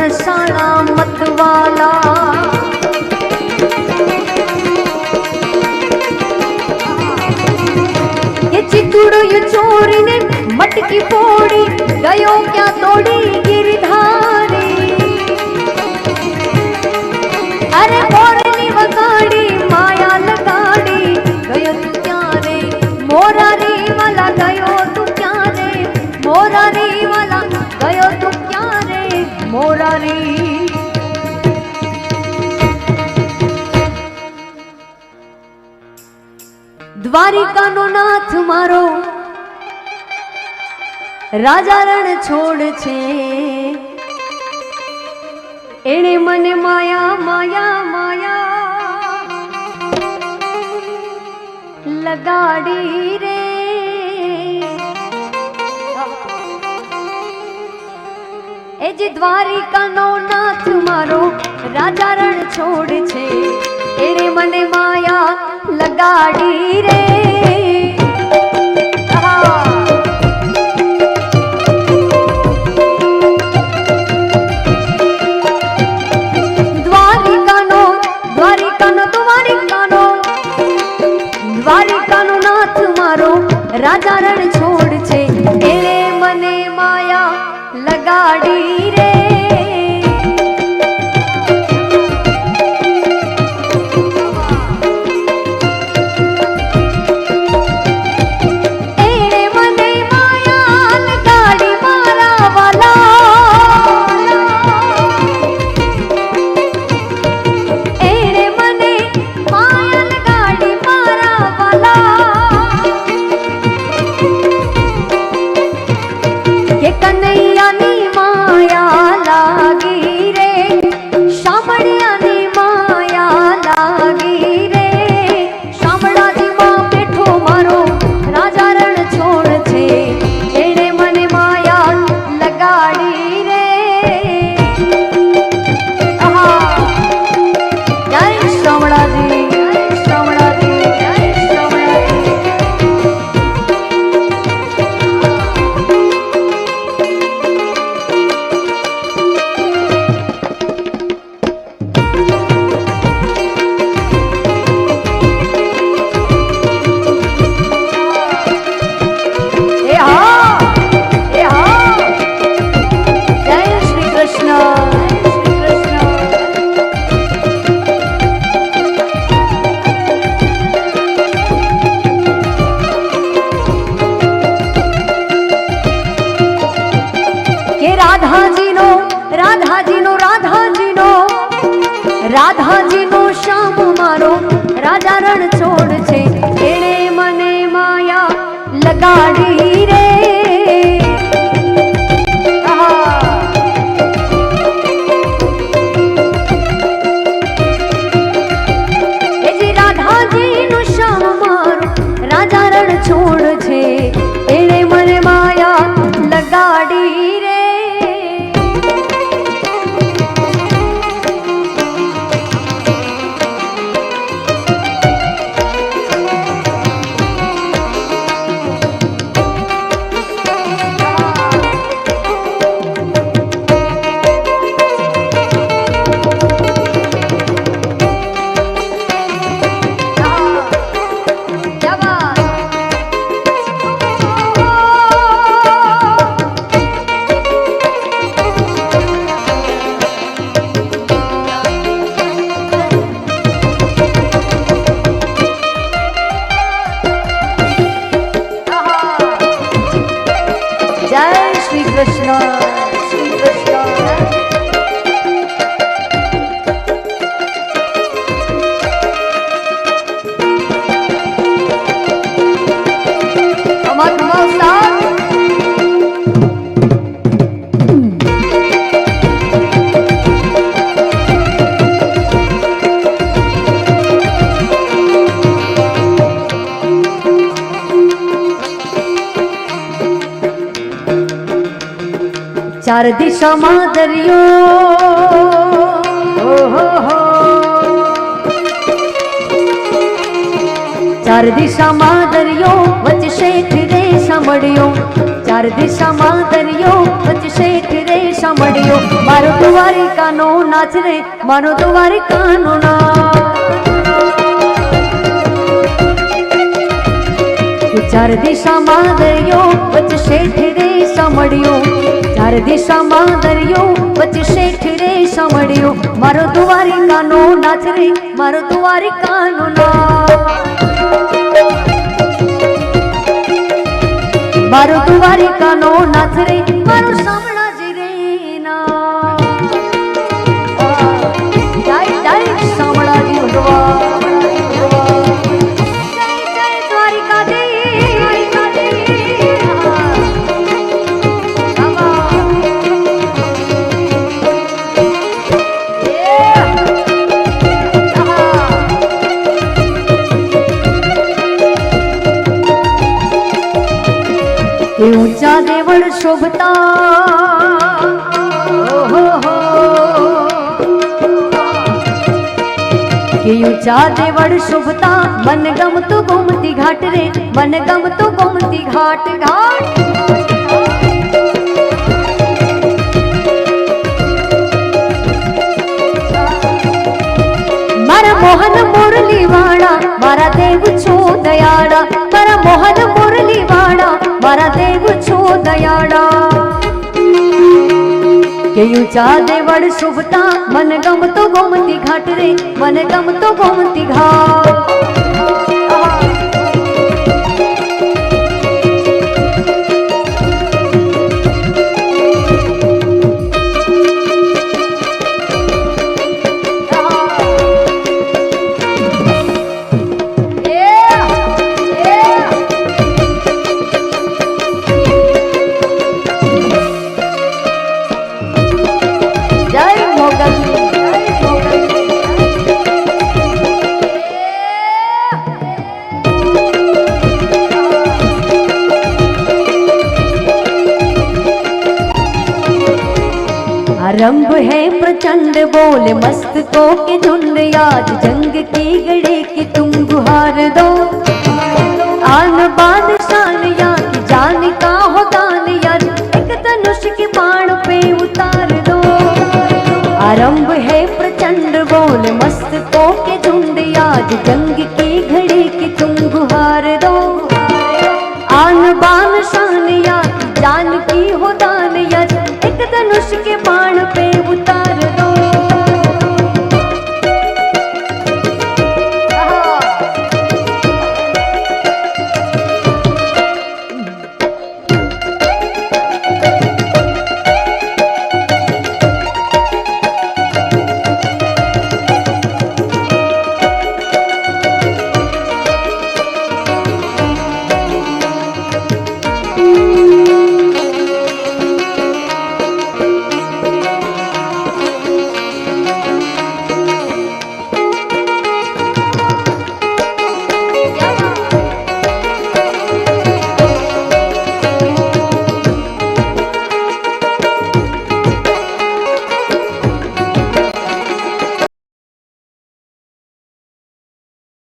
बरसाना मतवाला। ये चितुड़ो ये चोरी ने मटकी फोड़ी गयो क्या तोड़ी गिरधारी। अरे मोरली वगाड़ी माया लगाड़ी गयो तू क्या रे मोरारी वाला गयो तू क्या रे मोरारी वाला गयो तू क्या रे मोरारी। द्वारिका नो नाथ मारो राजा रण छोड़ छे एणे मने माया माया माया लगाड़ी रे। ए जी द्वारिका नो नाथ मारो राजा रण छोड़ छे एणे मने माया लगाड़ी रे। द्वारिका नो नाथ मारो राजा रण छोड़ छे एणे मने माया लगाड़ी रे। एणे मने माया लगाड़ी मारा वाला। एणे मने माया लगाड़ी मारा वाला। ये कन्हैया नी माया लागी रे शामड़िया नी माया लागी रे। शामड़ा जी मां बैठो मारो राजा रण छोड़ छे एणे मने माया लगाड़ी रे। जय शामड़ा जी जय शामड़ा जी जय शामड़ा जी। जय श्री कृष्ण जय श्री कृष्ण। के Radha ji no Radha ji no Radha ji no Radha ji no Shyam मारो राजा रण छोड़ छे एणे मने माया लगाड़ी रे। ए जी राधा जी नो श्याम मारो राजा रण छोड़ छे एणे मने माया लगाड़ी रे। क्या बात। जय श्री कृष्ण श्री कृष्ण। कमल मौसा चार दिशा में दरियो चार दिशा में दरियो वच शेठ रे सामड़ियो चार दिशा में दरियो वच शेठ रे સાંભળ્યો મારો દ્વારિકાનો નાચ રે મારો દ્વારિકાનો નાચ ચાર દિશામાં દરિયો વચ્ચે શેઠ રે સાંભળ્યો ચાર દિશામાં દરિયો વચ્ચે શેઠ રે સાંભળ્યો મારો દ્વારિકાનો નાચ રે મારો દ્વારિકાનો નાચ મારો દ્વારિકાનો નાચ રે મારો શામળાજી રે ના જય જય શામળાજી ઉઠવા ऊंचा देवड़ शोभता के ऊंचा देवड़ शोभता मन गम तो गोमती घाट रे मन गम तो गोमती घाट घाट मारा मोहन मुरली वाड़ा मारा देव छो दयाड़ा मारा मोहन मुरली वाड़ा मारा देव छो दयाड़ा के ऊंचा देवड़ शुभता मन गम तो गोमती घाट रे मन गम तो गोमती घाट रंभ है प्रचंड बोले मस्तकों के झुंड आज जंग की गड़े की तुम गुहार दो आन बान शान या की जान का हो दान यार एक धनुष के बाण पे उतार दो आरंभ है प्रचंड बोले मस्तकों के झुंड आज जंग